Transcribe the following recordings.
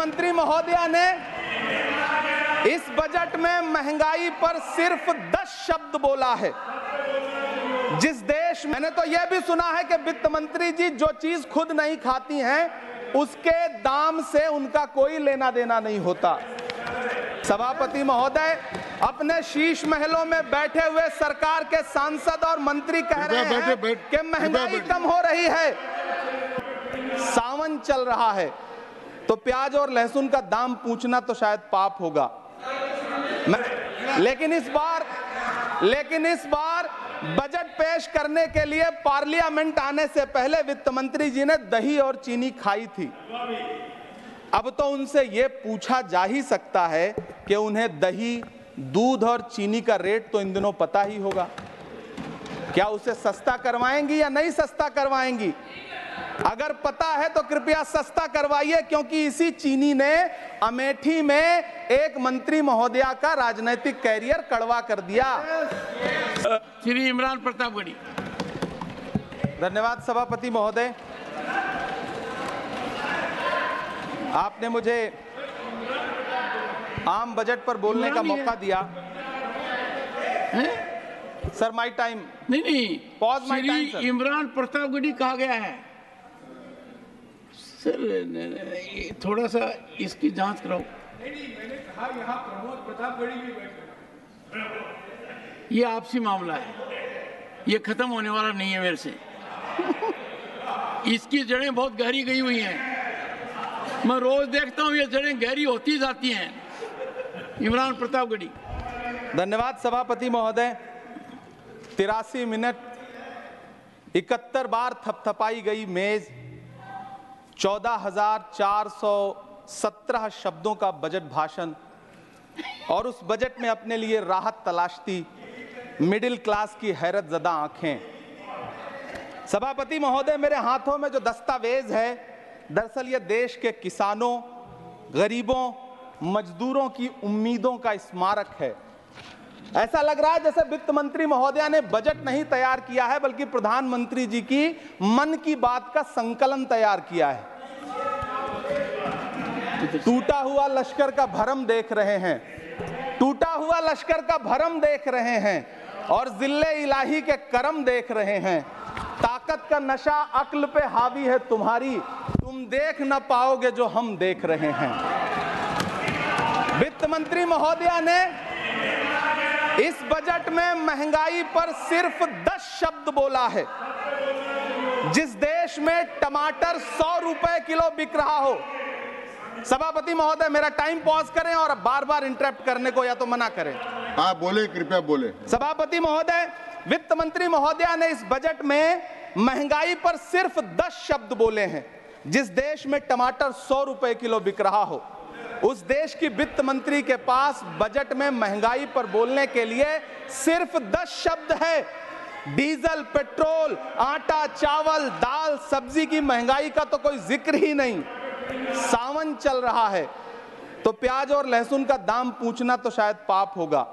मंत्री महोदया ने इस बजट में महंगाई पर सिर्फ 10 शब्द बोला है। जिस देश में, मैंने तो यह भी सुना है कि वित्त मंत्री जी जो चीज खुद नहीं खाती हैं उसके दाम से उनका कोई लेना देना नहीं होता। सभापति महोदय, अपने शीश महलों में बैठे हुए सरकार के सांसद और मंत्री कह रहे हैं कि महंगाई कम हो रही है, सावन चल रहा है, तो प्याज और लहसुन का दाम पूछना तो शायद पाप होगा। लेकिन इस बार बजट पेश करने के लिए पार्लियामेंट आने से पहले वित्त मंत्री जी ने दही और चीनी खाई थी। अब तो उनसे यह पूछा जा ही सकता है कि उन्हें दही, दूध और चीनी का रेट तो इन दिनों पता ही होगा। क्या उसे सस्ता करवाएंगी या नहीं सस्ता करवाएंगी? अगर पता है तो कृपया सस्ता करवाइए, क्योंकि इसी चीनी ने अमेठी में एक मंत्री महोदया का राजनीतिक कैरियर कड़वा कर दिया। श्री इमरान प्रतापगढ़ी। धन्यवाद सभापति महोदय, आपने मुझे आम बजट पर बोलने का मौका दिया। Sir my time. नहीं, pause my time sir. Imran Pratapgarhi कहा गया है सर, थोड़ा सा इसकी जांच कराओ। नहीं, मैंने कहा यहाँ प्रमोद प्रतापगढ़ी भी बैठे। ये आपसी मामला है, ये खत्म होने वाला नहीं है मेरे से। इसकी जड़ें बहुत गहरी गई हुई हैं, मैं रोज देखता हूँ ये जड़ें गहरी होती जाती हैं। इमरान प्रतापगढ़ी। धन्यवाद सभापति महोदय। 83 मिनट 71 बार थपथपाई गई मेज, 14,417 शब्दों का बजट भाषण, और उस बजट में अपने लिए राहत तलाशती मिडिल क्लास की हैरत ज़दा आंखें। सभापति महोदय, मेरे हाथों में जो दस्तावेज है, दरअसल ये देश के किसानों, गरीबों, मजदूरों की उम्मीदों का स्मारक है। ऐसा लग रहा है जैसे वित्त मंत्री महोदया ने बजट नहीं तैयार किया है, बल्कि प्रधानमंत्री जी की मन की बात का संकलन तैयार किया है। टूटा हुआ लश्कर का भरम देख रहे हैं, टूटा हुआ लश्कर का भरम देख रहे हैं, और जिल्ले इलाही के करम देख रहे हैं। ताकत का नशा अक्ल पे हावी है तुम्हारी, तुम देख न पाओगे जो हम देख रहे हैं। वित्त मंत्री महोदया ने इस बजट में महंगाई पर सिर्फ 10 शब्द बोला है। जिस देश में टमाटर 100 रुपए किलो बिक रहा हो। सभापति महोदय, मेरा टाइम पॉज करें और बार बार इंटरप्ट करने को या तो मना करें। हाँ बोले, कृपया बोले। सभापति महोदय, वित्त मंत्री महोदया ने इस बजट में महंगाई पर सिर्फ 10 शब्द बोले हैं। जिस देश में टमाटर 100 रुपए किलो बिक रहा हो, उस देश की वित्त मंत्री के पास बजट में महंगाई पर बोलने के लिए सिर्फ 10 शब्द है। डीजल, पेट्रोल, आटा, चावल, दाल, सब्जी की महंगाई का तो कोई जिक्र ही नहीं। सावन चल रहा है, तो प्याज और लहसुन का दाम पूछना तो शायद पाप होगा।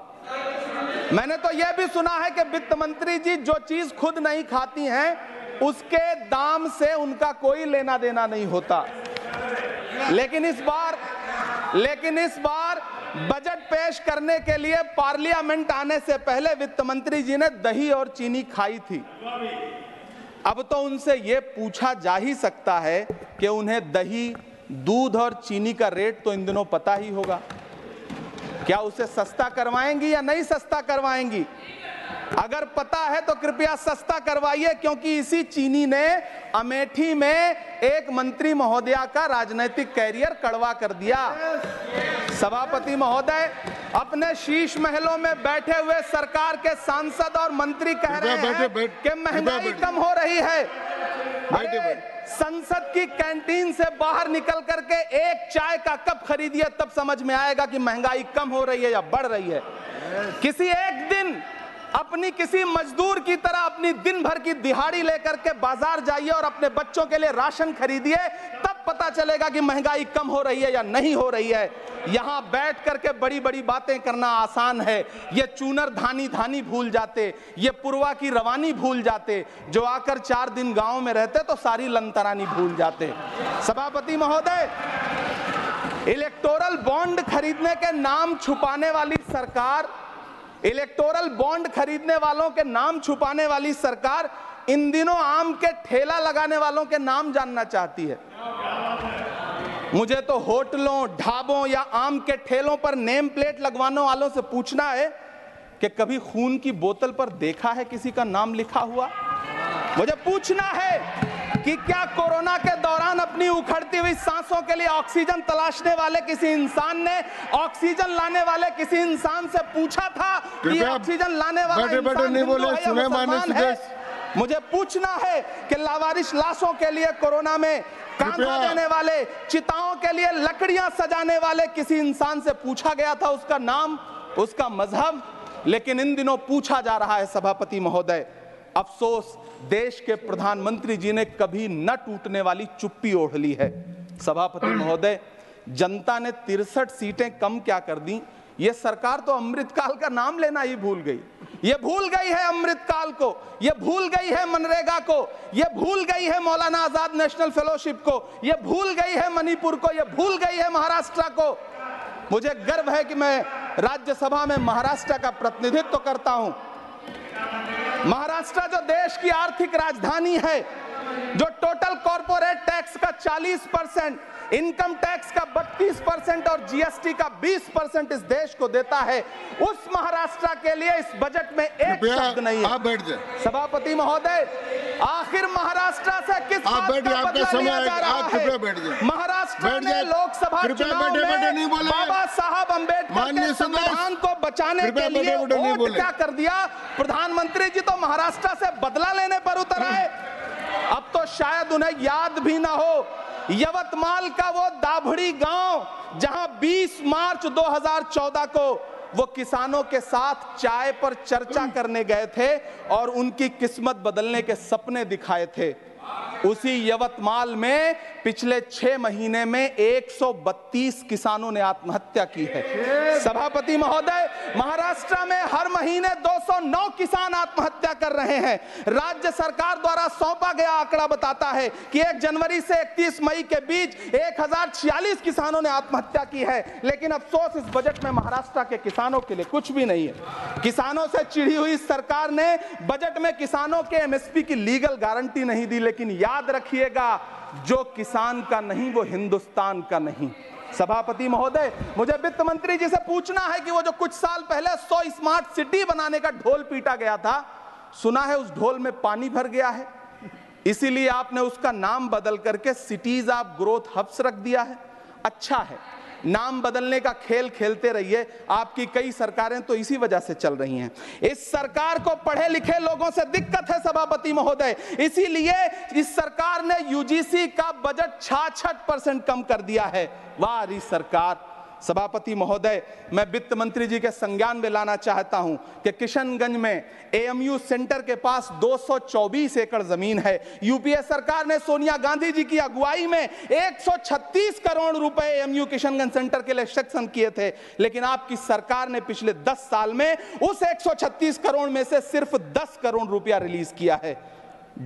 मैंने तो यह भी सुना है कि वित्त मंत्री जी जो चीज खुद नहीं खाती हैं उसके दाम से उनका कोई लेना देना नहीं होता। लेकिन इस बार बजट पेश करने के लिए पार्लियामेंट आने से पहले वित्त मंत्री जी ने दही और चीनी खाई थी। अब तो उनसे यह पूछा जा ही सकता है कि उन्हें दही, दूध और चीनी का रेट तो इन दिनों पता ही होगा। क्या उसे सस्ता करवाएंगी या नहीं सस्ता करवाएंगी? अगर पता है तो कृपया सस्ता करवाइए, क्योंकि इसी चीनी ने अमेठी में एक मंत्री महोदया का राजनीतिक कैरियर कड़वा कर दिया। सभापति महोदय, अपने शीश महलों में बैठे हुए सरकार के सांसद और मंत्री कह रहे हैं कि महंगाई कम हो रही है। संसद की कैंटीन से बाहर निकल करके एक चाय का कप खरीदिए, तब समझ में आएगा कि महंगाई कम हो रही है या बढ़ रही है। किसी एक दिन अपनी किसी मजदूर की तरह अपनी दिन भर की दिहाड़ी लेकर के बाजार जाइए और अपने बच्चों के लिए राशन खरीदिए, तब पता चलेगा कि महंगाई कम हो रही है या नहीं हो रही है। यहां बैठ करके बड़ी बड़ी बातें करना आसान है। ये चूनर धानी धानी भूल जाते, ये पुरवा की रवानी भूल जाते, जो आकर 4 दिन गांव में रहते तो सारी लंतरानी भूल जाते। सभापति महोदय, इलेक्टोरल बॉन्ड खरीदने के नाम छुपाने वाली सरकार, इलेक्टोरल बॉन्ड खरीदने वालों के नाम छुपाने वाली सरकार इन दिनों आम के ठेला लगाने वालों के नाम जानना चाहती है। मुझे तो होटलों, ढाबों या आम के ठेलों पर नेम प्लेट लगवाने वालों से पूछना है कि कभी खून की बोतल पर देखा है किसी का नाम लिखा हुआ? मुझे पूछना है कि क्या कोरोना के दौरान अपनी उखड़ती हुई सांसों के लिए ऑक्सीजन तलाशने वाले किसी इंसान ने ऑक्सीजन लाने वाले किसी इंसान से पूछा था कि ऑक्सीजन लाने वाला इंसान हिंदू है या मुसलमान है? मुझे पूछना है कि लावारिस लाशों के लिए कोरोना में कांधा देने वाले, चिताओं के लिए लकड़ियां सजाने वाले किसी इंसान से पूछा गया था उसका नाम, उसका मजहब? लेकिन इन दिनों पूछा जा रहा है सभापति महोदय। अफसोस, देश के प्रधानमंत्री जी ने कभी न टूटने वाली चुप्पी ओढ़ ली है। सभापति महोदय, जनता ने 63 सीटें कम क्या कर दी? ये सरकार तो अमृतकाल का नाम लेना ही भूल गई। ये भूल गई है अमृतकाल को, ये भूल गई है मनरेगा को, ये भूल गई है मौलाना आजाद नेशनल फेलोशिप को, ये भूल गई है मणिपुर को, ये भूल गई है महाराष्ट्र को। मुझे गर्व है कि मैं राज्यसभा में महाराष्ट्र का प्रतिनिधित्व करता हूं। महाराष्ट्र जो देश की आर्थिक राजधानी है, जो टोटल कॉर्पोरेट टैक्स का 40%, इनकम टैक्स का 32% और जीएसटी का 20% इस देश को देता है, उस महाराष्ट्र के लिए इस बजट में एक शब्द नहीं है। आप बैठ जाए। सभापति महोदय, आखिर महाराष्ट्र से किस बात का बदला लिया जा रहा है? महाराष्ट्र ने लोकसभा चुनाव में बाबा साहब अम्बेडकर के संविधान को बचाने के लिए वोट क्या कर दिया? प्रधानमंत्री जी तो महाराष्ट्र से बदला लेने पर उतर आए। अब तो शायद उन्हें याद भी ना हो यवतमाल का वो दाभड़ी गांव जहां 20 मार्च 2014 को वो किसानों के साथ चाय पर चर्चा करने गए थे और उनकी किस्मत बदलने के सपने दिखाए थे। उसी यवतमाल में पिछले 6 महीने में 132 किसानों ने आत्महत्या की है। सभापति महोदय, महाराष्ट्र में हर महीने 209 किसान आत्महत्या कर रहे हैं। राज्य सरकार द्वारा सौंपा गया आंकड़ा बताता है कि 1 जनवरी से 31 मई के बीच 1046 किसानों ने आत्महत्या की है। लेकिन अफसोस, इस बजट में महाराष्ट्र के किसानों के लिए कुछ भी नहीं है। किसानों से चिढ़ी हुई सरकार ने बजट में किसानों के एमएसपी की लीगल गारंटी नहीं दी। लेकिन याद रखिएगा, जो किसान का नहीं वो हिंदुस्तान का नहीं। सभापति महोदय, मुझे वित्त मंत्री जी से पूछना है कि वो जो कुछ साल पहले 100 स्मार्ट सिटी बनाने का ढोल पीटा गया था, सुना है उस ढोल में पानी भर गया है, इसीलिए आपने उसका नाम बदल करके सिटीज ऑफ ग्रोथ हब्स रख दिया है। अच्छा है, नाम बदलने का खेल खेलते रहिए। आपकी कई सरकारें तो इसी वजह से चल रही हैं। इस सरकार को पढ़े लिखे लोगों से दिक्कत है सभापति महोदय, इसीलिए इस सरकार ने यूजीसी का बजट 66% कम कर दिया है। वाह री सरकार। सभापति महोदय, मैं वित्त मंत्री जी के संज्ञान में लाना चाहता हूं कि किशनगंज में एएमयू सेंटर के पास 224 एकड़ जमीन है। यूपीए सरकार ने सोनिया गांधी जी की अगुवाई में 136 करोड़ रुपए एएमयू किशनगंज सेंटर के लिए सेक्शन किए थे। लेकिन आपकी सरकार ने पिछले 10 साल में उस 136 करोड़ में से सिर्फ 10 करोड़ रुपया रिलीज किया है।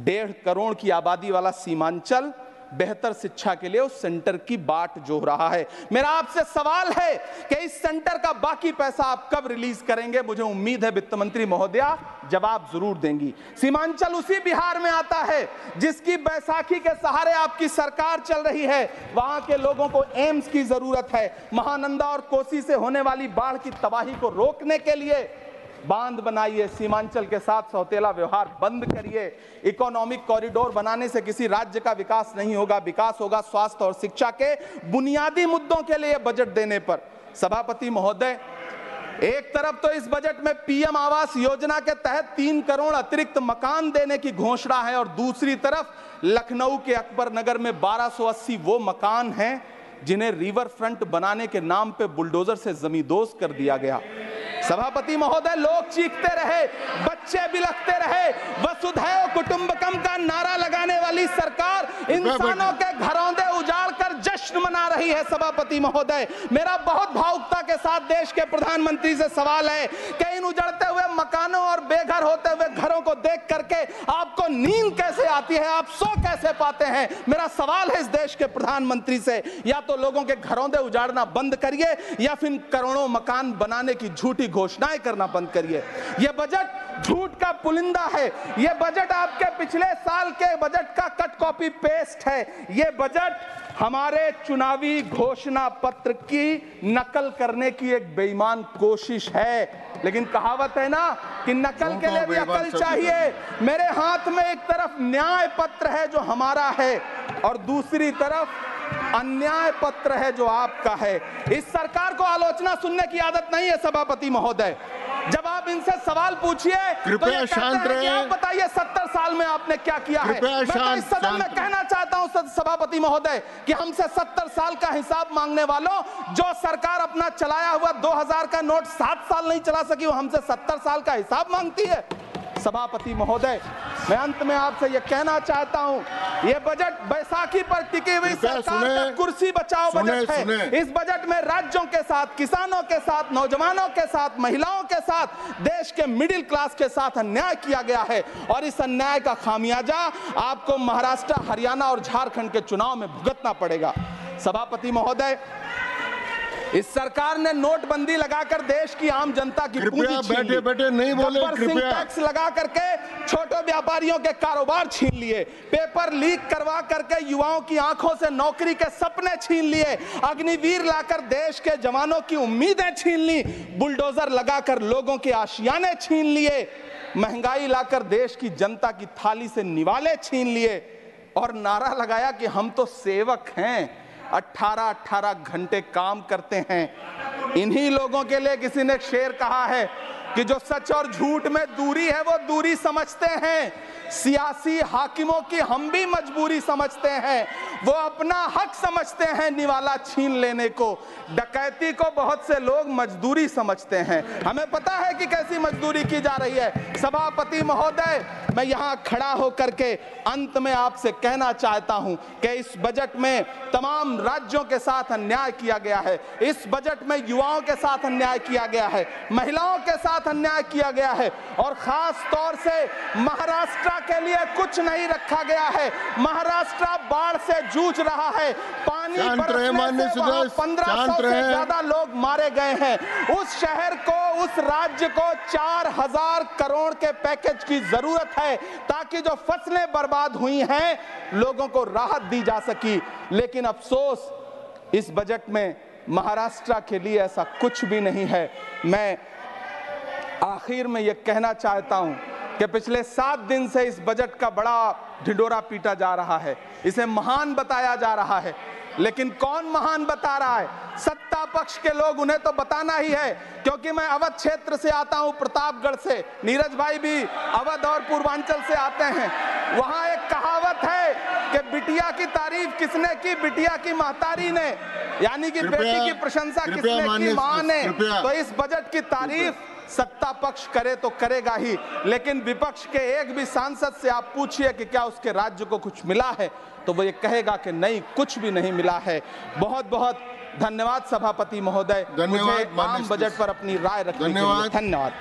1.5 करोड़ की आबादी वाला सीमांचल बेहतर शिक्षा के लिए उस सेंटर की बाट जोह रहा है। मेरा आपसे सवाल है कि इस सेंटर का बाकी पैसा आप कब रिलीज करेंगे? मुझे उम्मीद है वित्त मंत्री महोदया जवाब जरूर देंगी। सीमांचल उसी बिहार में आता है जिसकी बैसाखी के सहारे आपकी सरकार चल रही है। वहां के लोगों को एम्स की जरूरत है। महानंदा और कोसी से होने वाली बाढ़ की तबाही को रोकने के लिए बांध बनाइए, सीमांचल के साथ सौतेला व्यवहार बंद करिए। इकोनॉमिक कॉरिडोर बनाने से किसी राज्य का विकास नहीं होगा। विकास होगा स्वास्थ्य और शिक्षा के बुनियादी मुद्दों के लिए बजट देने पर। सभापति महोदय, एक तरफ तो इस बजट में पीएम आवास योजना के तहत 3 करोड़ अतिरिक्त मकान देने की घोषणा है और दूसरी तरफ लखनऊ के अकबर नगर में 1280 वो मकान हैं जिन्हें रिवर फ्रंट बनाने के नाम पे बुलडोजर से जमींदोज कर दिया गया। सभापति महोदय, लोग चीखते रहे, बच्चे बिलखते रहे, वसुधैव कुटुंबकम का नारा लगाने वाली सरकार इंसानों के घरौंदे उजाड़ कर जश्न मना रही है। सभापति महोदय, मेरा बहुत भावुकता के साथ देश के प्रधानमंत्री से सवाल है कि इन उजड़ते हुए मकानों और बेघर होते हुए घरों को देख करके आपको नींद कैसे आती है, आप सो कैसे पाते हैं? मेरा सवाल है इस देश के प्रधानमंत्री से, या तो लोगों के घरौंदे उजाड़ना बंद करिए या फिर करोड़ों मकान बनाने की झूठी घोषणाएं करना बंद करिए। यह बजट झूठ का पुलिंदा है, यह बजट आपके पिछले साल के बजट का कट कॉपी पेस्ट है, यह बजट हमारे चुनावी घोषणा पत्र की नकल करने की एक बेईमान कोशिश है। लेकिन कहावत है ना कि नकल के लिए भी अकल चाहिए। मेरे हाथ में एक तरफ न्याय पत्र है जो हमारा है और दूसरी तरफ अन्याय पत्र है जो आपका है। इस सरकार को आलोचना सुनने की आदत नहीं है सभापति महोदय। जब आप इनसे सवाल पूछिए तो ये कहते हैं कि आप बताइए 70 साल में आपने क्या किया है। मैं तो इस सदन में कहना चाहता हूं सभापति महोदय कि हमसे 70 साल का हिसाब मांगने वालों, जो सरकार अपना चलाया हुआ 2000 का नोट 7 साल नहीं चला सकी, वो हमसे 70 साल का हिसाब मांगती है। सभापति महोदय, मैं अंत में आपसे यह कहना चाहता हूं, यह बजट बैसाखी पर टिकी हुई सरकार का कुर्सी बचाओ बजट है। इस बजट में राज्यों के साथ, किसानों के साथ, नौजवानों के साथ, महिलाओं के साथ, देश के मिडिल क्लास के साथ अन्याय किया गया है और इस अन्याय का खामियाजा आपको महाराष्ट्र, हरियाणा और झारखंड के चुनाव में भुगतना पड़ेगा। सभापति महोदय, इस सरकार ने नोटबंदी लगाकर देश की आम जनता की पूंजी छीन ली। बैठे नहीं बोले, कृपया। टैक्स लगा करके छोटे व्यापारियों के कारोबार छीन लिए, पेपर लीक करवा करके युवाओं की आंखों से नौकरी के सपने छीन लिए, अग्निवीर लाकर देश के जवानों की उम्मीदें छीन ली, बुलडोजर लगाकर लोगों के आशियाने छीन लिए, महंगाई लाकर देश की जनता की थाली से निवाले छीन लिए और नारा लगाया कि हम तो सेवक हैं, 18-18 घंटे काम करते हैं। इन्हीं लोगों के लिए किसी ने शेर कहा है कि जो सच और झूठ में दूरी है वो दूरी समझते हैं। सियासी हाकिमों की हम भी मजबूरी समझते हैं, वो अपना हक समझते हैं निवाला छीन लेने को। डकैती को बहुत से लोग मजदूरी समझते हैं। हमें पता है कि कैसी मजदूरी की जा रही है। सभापति महोदय, मैं यहाँ खड़ा होकर के अंत में आपसे कहना चाहता हूँ कि इस बजट में तमाम राज्यों के साथ अन्याय किया गया है, इस बजट में युवाओं के साथ अन्याय किया गया है, महिलाओं के साथ अन्याय किया गया है और खास तौर से महाराष्ट्र के लिए कुछ नहीं रखा गया है। महाराष्ट्र बाढ़ से जूझ रहा है, पानी बरसने से वहां 1500 से ज्यादा लोग मारे गए हैं। उस शहर को, उस राज्य को 4000 करोड़ के पैकेज की जरूरत है ताकि जो फसलें बर्बाद हुई हैं लोगों को राहत दी जा सकी। लेकिन अफसोस, इस बजट में महाराष्ट्र के लिए ऐसा कुछ भी नहीं है। मैं आखिर में यह कहना चाहता हूं कि पिछले 7 दिन से इस बजट का बड़ा ढिंढोरा पीटा जा रहा है, इसे महान बताया जा रहा है, लेकिन कौन महान बता रहा है? सत्ता पक्ष के लोग, उन्हें तो बताना ही है। क्योंकि मैं अवध क्षेत्र से आता हूं, प्रतापगढ़ से, नीरज भाई भी अवध और पूर्वांचल से आते हैं। वहां एक कहावत है कि बिटिया की तारीफ किसने की? बिटिया की महतारी ने, यानी कि बेटी की प्रशंसा किसने की? मां ने। तो इस बजट की तारीफ सत्ता पक्ष करे तो करेगा ही, लेकिन विपक्ष के एक भी सांसद से आप पूछिए कि क्या उसके राज्य को कुछ मिला है, तो वो ये कहेगा कि नहीं, कुछ भी नहीं मिला है। बहुत बहुत धन्यवाद सभापति महोदय, मुझे आम बजट पर अपनी राय रखने के लिए। धन्यवाद।